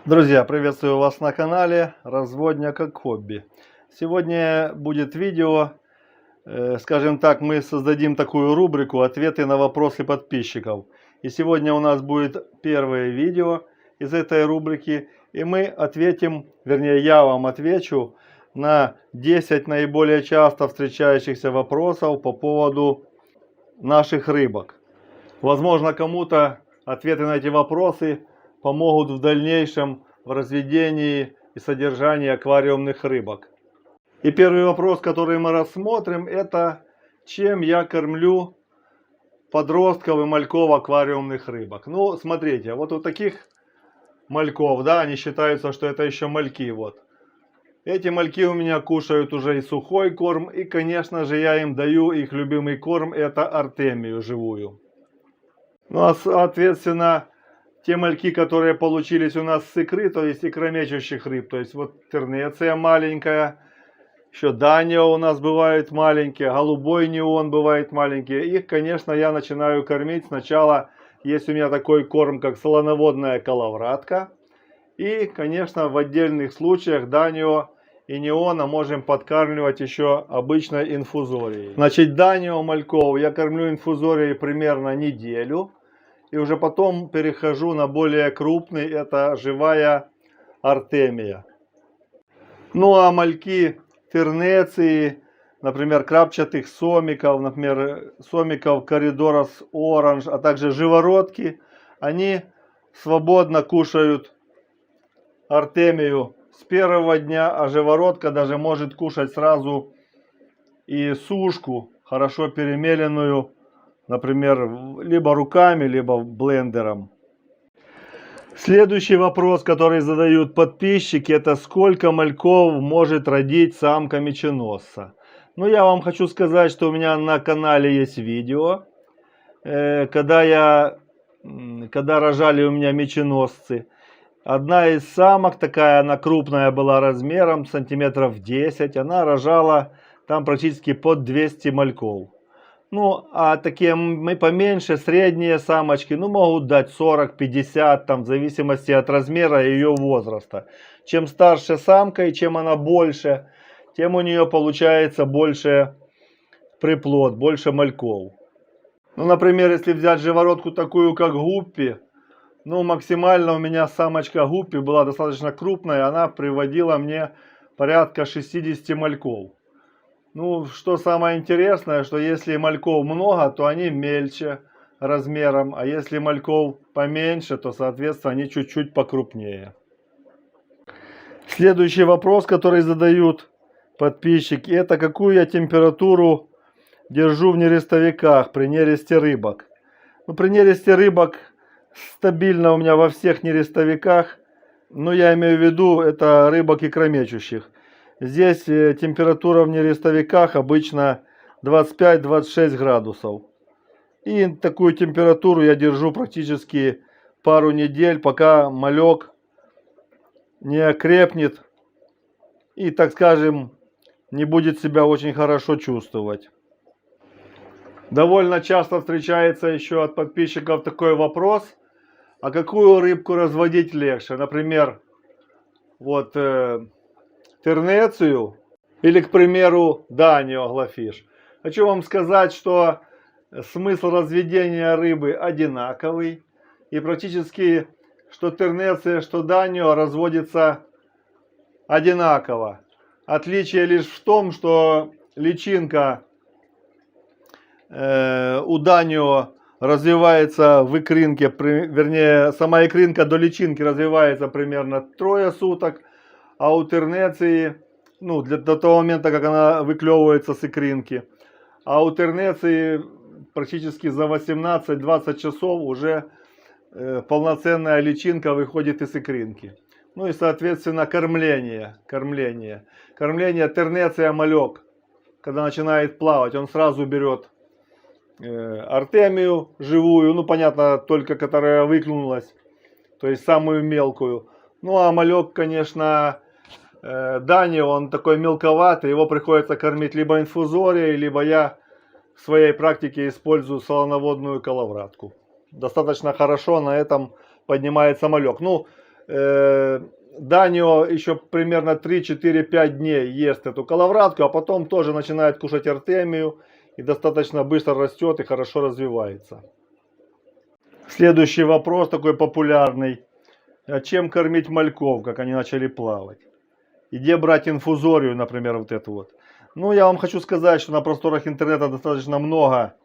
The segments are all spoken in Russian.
Друзья, приветствую вас на канале Разводня как хобби. Сегодня будет видео, скажем так, мы создадим такую рубрику «Ответы на вопросы подписчиков». И сегодня у нас будет первое видео из этой рубрики, и мы ответим, вернее я вам отвечу на 10 наиболее часто встречающихся вопросов по поводу наших рыбок. Возможно, кому-то ответы на эти вопросы помогут в дальнейшем в разведении и содержании аквариумных рыбок. И первый вопрос, который мы рассмотрим, это чем я кормлю подростков и мальков аквариумных рыбок. Ну, смотрите, вот у таких мальков, да, они считаются, что это еще мальки, вот. Эти мальки у меня кушают уже и сухой корм, и, конечно же, я им даю их любимый корм, это артемию живую. Ну, а соответственно, те мальки, которые получились у нас с икры, то есть икромечущих рыб, то есть вот тернеция маленькая, еще данио у нас бывают маленькие, голубой неон бывает маленькие. Их, конечно, я начинаю кормить сначала, есть у меня такой корм, как солоноводная коловратка. И, конечно, в отдельных случаях данио и неона можем подкармливать еще обычной инфузорией. Значит, данио мальков я кормлю инфузорией примерно неделю. И уже потом перехожу на более крупный, это живая артемия. Ну а мальки тернеции, например, крапчатых сомиков, например, сомиков коридорос оранж, а также живородки, они свободно кушают артемию с первого дня, а живородка даже может кушать сразу и сушку, хорошо перемеленную, например, либо руками, либо блендером. Следующий вопрос, который задают подписчики, это сколько мальков может родить самка меченосца. Ну, я вам хочу сказать, что у меня на канале есть видео, когда рожали у меня меченосцы. Одна из самок, такая она крупная была размером, сантиметров 10, она рожала там практически под 200 мальков. Ну, а такие мы поменьше, средние самочки, ну, могут дать 40-50, там, в зависимости от размера и ее возраста. Чем старше самка и чем она больше, тем у нее получается больше приплод, больше мальков. Ну, например, если взять живородку такую, как гуппи, ну, максимально у меня самочка гуппи была достаточно крупная, она приводила мне порядка 60 мальков. Ну, что самое интересное, что если мальков много, то они мельче размером, а если мальков поменьше, то, соответственно, они чуть-чуть покрупнее. Следующий вопрос, который задают подписчики, это какую я температуру держу в нерестовиках при нересте рыбок. Ну, при нересте рыбок стабильно у меня во всех нерестовиках, но я имею в виду, это рыбок икромечущих. Здесь температура в нерестовиках обычно 25-26 градусов. И такую температуру я держу практически пару недель, пока малек не окрепнет и, так скажем, не будет себя очень хорошо чувствовать. Довольно часто встречается еще от подписчиков такой вопрос, а какую рыбку разводить легче? Например, вот тернецию или, к примеру, данио глафиш. Хочу вам сказать, что смысл разведения рыбы одинаковый. И практически, что тернеция, что данио разводится одинаково. Отличие лишь в том, что личинка у данио развивается в икринке, вернее, сама икринка до личинки развивается примерно 3 суток. А у тернеции, ну, до того момента, как она выклевывается с икринки, а у тернеции практически за 18-20 часов уже полноценная личинка выходит из икринки. Ну и, соответственно, кормление. Кормление тернеция малек, когда начинает плавать, он сразу берет артемию живую, ну, понятно, только которая выклюнулась, то есть самую мелкую. Ну, а малек, конечно, данио, он такой мелковатый, его приходится кормить либо инфузорией, либо я в своей практике использую солоноводную коловратку. Достаточно хорошо на этом поднимается малек. Ну, Данио еще примерно 3-4-5 дней ест эту коловратку, а потом тоже начинает кушать артемию и достаточно быстро растет и хорошо развивается. Следующий вопрос такой популярный. А чем кормить мальков, как они начали плавать? И где брать инфузорию, например, вот эту вот? Ну, я вам хочу сказать, что на просторах интернета достаточно много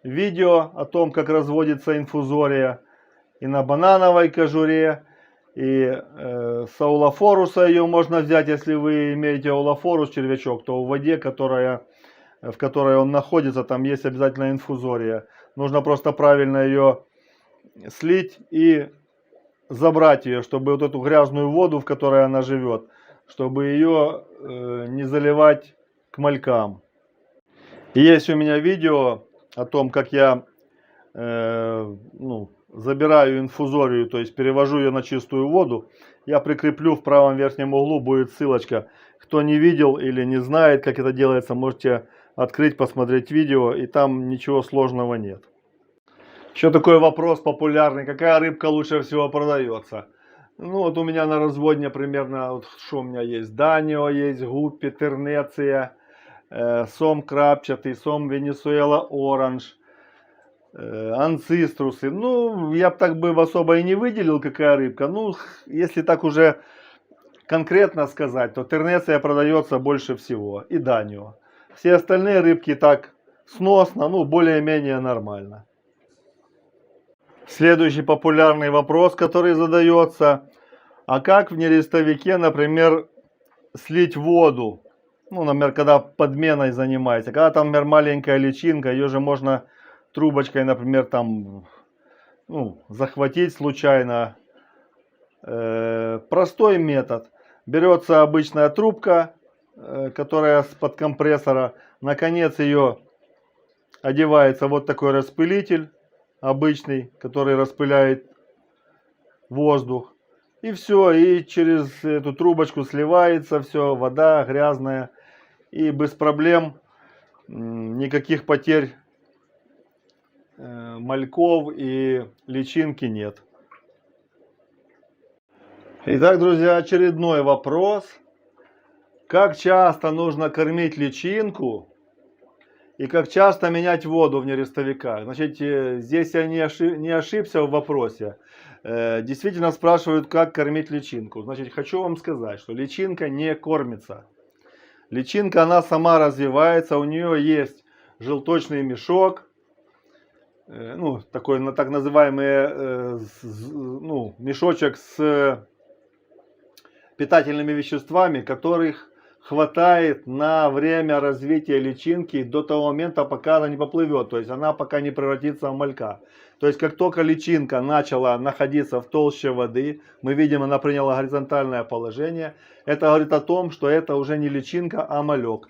видео о том, как разводится инфузория. И на банановой кожуре, и с аулофоруса ее можно взять, если вы имеете аулофорус, червячок, то в воде, в которой он находится, там есть обязательно инфузория. Нужно просто правильно ее слить и забрать ее, чтобы вот эту грязную воду, в которой она живет, чтобы ее не заливать к малькам. И есть у меня видео о том, как я забираю инфузорию, то есть перевожу ее на чистую воду. Я прикреплю в правом верхнем углу, будет ссылочка. Кто не видел или не знает, как это делается, можете открыть, посмотреть видео, и там ничего сложного нет. Еще такой вопрос популярный. Какая рыбка лучше всего продается? Ну вот у меня на разводне примерно, вот что у меня есть? Данио есть, гуппи, тернеция, сом крапчатый, сом Венесуэла оранж, анциструсы. Ну, я бы так бы особо и не выделил, какая рыбка. Ну, если так уже конкретно сказать, то тернеция продается больше всего. И данио. Все остальные рыбки так сносно, ну, более-менее нормально. Следующий популярный вопрос, который задается. А как в нерестовике, например, слить воду? Ну, например, когда подменой занимается. Когда там, например, маленькая личинка, ее же можно трубочкой, например, там, захватить случайно. Простой метод. Берется обычная трубка, которая с-под компрессора. На конец ее одевается вот такой распылитель обычный, который распыляет воздух. И все, и через эту трубочку сливается все, вода грязная. И без проблем, никаких потерь мальков и личинки нет. Итак, друзья, очередной вопрос. Как часто нужно кормить личинку и как часто менять воду в нерестовиках? Значит, здесь я не ошибся в вопросе. Действительно спрашивают, как кормить личинку. Значит, хочу вам сказать, что личинка не кормится. Личинка, она сама развивается, у нее есть желточный мешок, такой так называемый мешочек с питательными веществами, которых хватает на время развития личинки до того момента, пока она не поплывет, то есть она пока не превратится в малька. То есть как только личинка начала находиться в толще воды, мы видим, она приняла горизонтальное положение, это говорит о том, что это уже не личинка, а малек.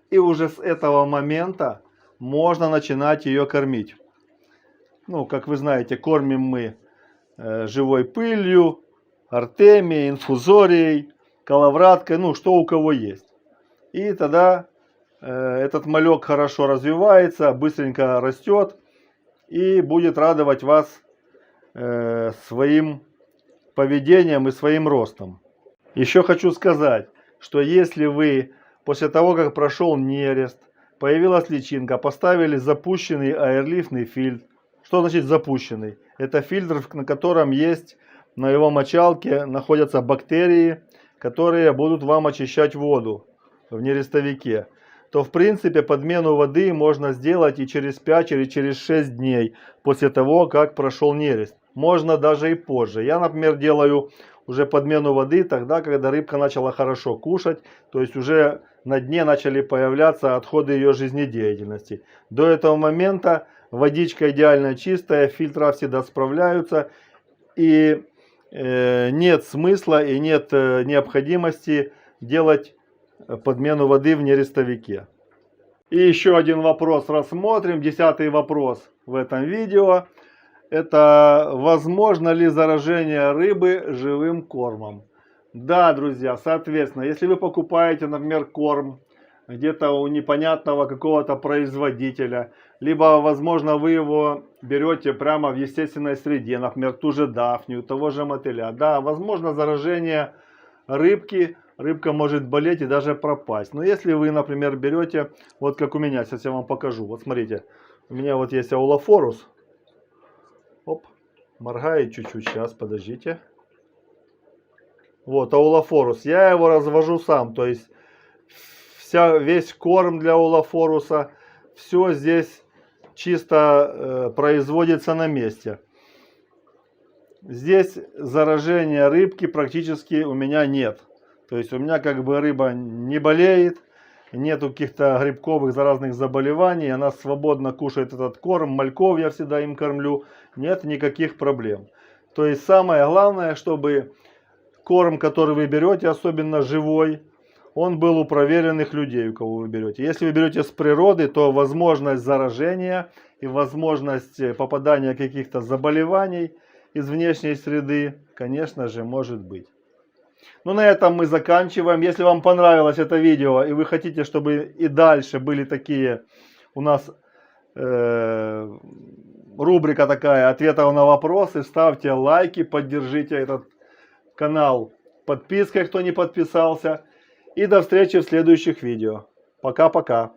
И уже с этого момента можно начинать ее кормить. Ну, как вы знаете, кормим мы живой пылью, артемией, инфузорией, коловраткой, что у кого есть. И тогда этот малек хорошо развивается, быстренько растет и будет радовать вас своим поведением и своим ростом. Еще хочу сказать, что если вы после того, как прошел нерест, появилась личинка, поставили запущенный аэрлифтный фильтр. Что значит запущенный? Это фильтр, на котором есть, на его мочалке находятся бактерии, которые будут вам очищать воду в нерестовике. То в принципе подмену воды можно сделать и через 5 или через 6 дней после того, как прошел нерест. Можно даже и позже. Я, например, делаю уже подмену воды тогда, когда рыбка начала хорошо кушать, то есть уже на дне начали появляться отходы ее жизнедеятельности. До этого момента водичка идеально чистая, фильтра всегда справляются, и нет смысла и нет необходимости делать подмену воды в нерестовике. И еще один вопрос рассмотрим, 10-й вопрос в этом видео. Это возможно ли заражение рыбы живым кормом? Да, друзья, соответственно, если вы покупаете, например, корм где-то у непонятного какого-то производителя, либо, возможно, вы его берете прямо в естественной среде, например, ту же дафнию, того же мотыля. Да, возможно заражение рыбки, рыбка может болеть и даже пропасть. Но если вы, например, берете, вот как у меня, сейчас я вам покажу. Вот смотрите, у меня вот есть аулофорус. Оп, моргает чуть-чуть, сейчас, подождите. Вот аулофорус, я его развожу сам, то есть весь корм для аулофоруса, все здесь чисто производится на месте. Здесь заражения рыбки практически у меня нет. То есть у меня как бы рыба не болеет, нету каких-то грибковых заразных заболеваний, она свободно кушает этот корм, мальков я всегда им кормлю, нет никаких проблем. То есть самое главное, чтобы корм, который вы берете, особенно живой, он был у проверенных людей, у кого вы берете. Если вы берете с природы, то возможность заражения и возможность попадания каких-то заболеваний из внешней среды, конечно же, может быть. Ну, на этом мы заканчиваем. Если вам понравилось это видео и вы хотите, чтобы и дальше были такие у нас рубрика такая ответов на вопросы, ставьте лайки, поддержите этот канал подпиской, кто не подписался. И до встречи в следующих видео. Пока-пока.